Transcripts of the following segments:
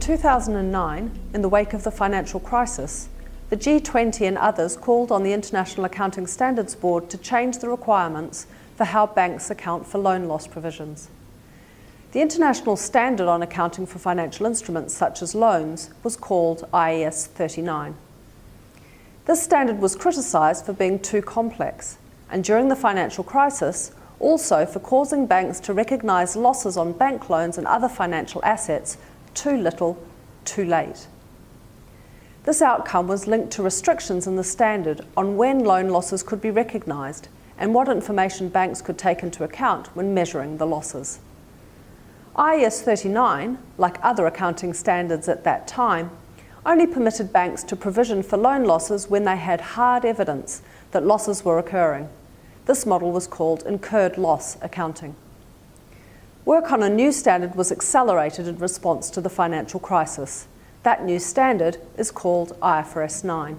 2009, in the wake of the financial crisis, the G20 and others called on the International Accounting Standards Board to change the requirements for how banks account for loan loss provisions. The international standard on accounting for financial instruments such as loans was called IAS 39. This standard was criticised for being too complex, and during the financial crisis, also for causing banks to recognise losses on bank loans and other financial assets too little, too late. This outcome was linked to restrictions in the standard on when loan losses could be recognised and what information banks could take into account when measuring the losses. IAS 39, like other accounting standards at that time, only permitted banks to provision for loan losses when they had hard evidence that losses were occurring. This model was called incurred loss accounting. Work on a new standard was accelerated in response to the financial crisis. That new standard is called IFRS 9.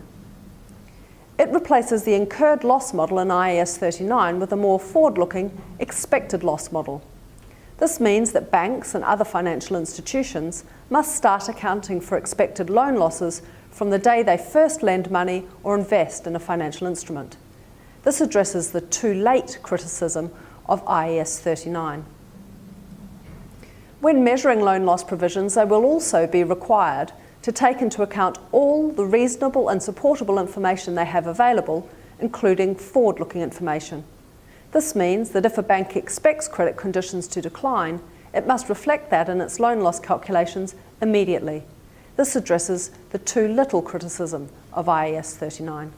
It replaces the incurred loss model in IAS 39 with a more forward-looking expected loss model. This means that banks and other financial institutions must start accounting for expected loan losses from the day they first lend money or invest in a financial instrument. This addresses the too late criticism of IAS 39. When measuring loan loss provisions, they will also be required to take into account all the reasonable and supportable information they have available, including forward-looking information. This means that if a bank expects credit conditions to decline, it must reflect that in its loan loss calculations immediately. This addresses the too little criticism of IAS 39.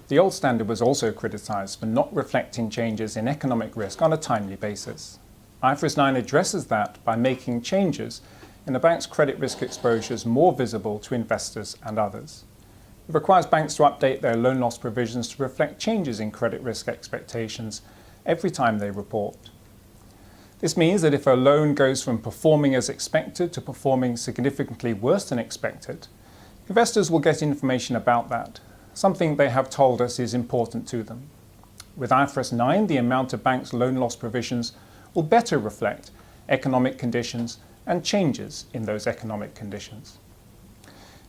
The old standard was also criticised for not reflecting changes in economic risk on a timely basis. IFRS 9 addresses that by making changes in the bank's credit risk exposures more visible to investors and others. It requires banks to update their loan loss provisions to reflect changes in credit risk expectations every time they report. This means that if a loan goes from performing as expected to performing significantly worse than expected, investors will get information about that, something they have told us is important to them. With IFRS 9, the amount of banks' loan loss provisions will better reflect economic conditions and changes in those economic conditions.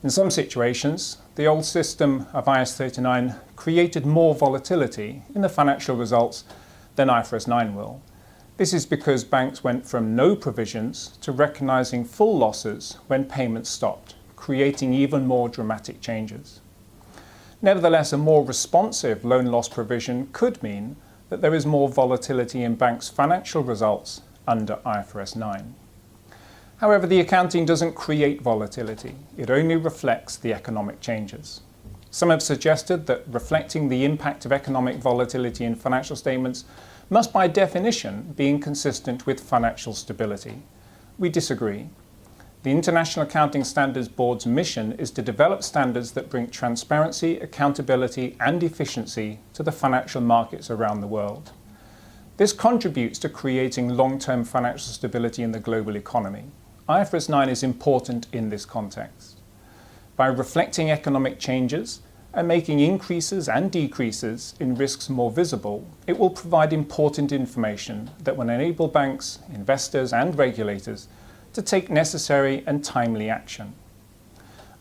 In some situations, the old system of IAS 39 created more volatility in the financial results than IFRS 9 will. This is because banks went from no provisions to recognising full losses when payments stopped, creating even more dramatic changes. Nevertheless, a more responsive loan loss provision could mean that there is more volatility in banks' financial results under IFRS 9. However, the accounting doesn't create volatility, it only reflects the economic changes. Some have suggested that reflecting the impact of economic volatility in financial statements must by definition be inconsistent with financial stability. We disagree. The International Accounting Standards Board's mission is to develop standards that bring transparency, accountability and efficiency to the financial markets around the world. This contributes to creating long-term financial stability in the global economy. IFRS 9 is important in this context. By reflecting economic changes and making increases and decreases in risks more visible, it will provide important information that will enable banks, investors and regulators to take necessary and timely action.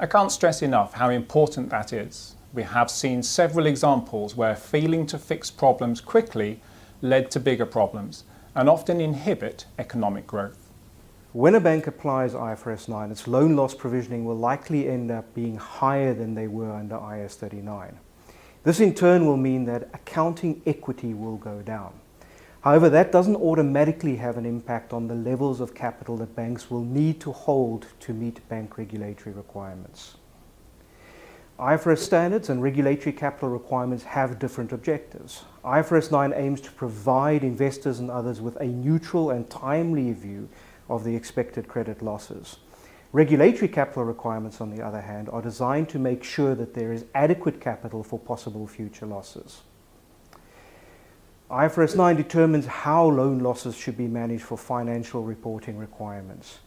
I can't stress enough how important that is. We have seen several examples where failing to fix problems quickly led to bigger problems and often inhibit economic growth. When a bank applies IFRS 9, its loan loss provisioning will likely end up being higher than they were under IAS 39. This in turn will mean that accounting equity will go down. However, that doesn't automatically have an impact on the levels of capital that banks will need to hold to meet bank regulatory requirements. IFRS standards and regulatory capital requirements have different objectives. IFRS 9 aims to provide investors and others with a neutral and timely view of the expected credit losses. Regulatory capital requirements, on the other hand, are designed to make sure that there is adequate capital for possible future losses. IFRS 9 determines how loan losses should be managed for financial reporting requirements.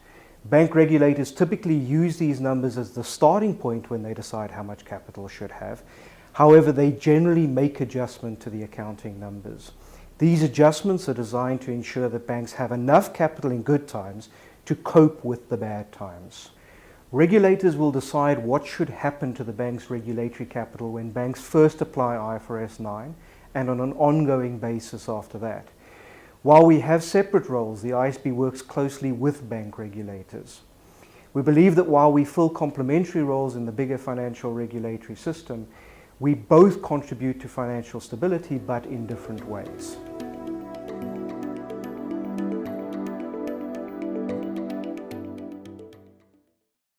Bank regulators typically use these numbers as the starting point when they decide how much capital should have. However, they generally make adjustment to the accounting numbers. These adjustments are designed to ensure that banks have enough capital in good times to cope with the bad times. Regulators will decide what should happen to the bank's regulatory capital when banks first apply IFRS 9 and on an ongoing basis after that. While we have separate roles, the ISB works closely with bank regulators. We believe that while we fill complementary roles in the bigger financial regulatory system, we both contribute to financial stability, but in different ways.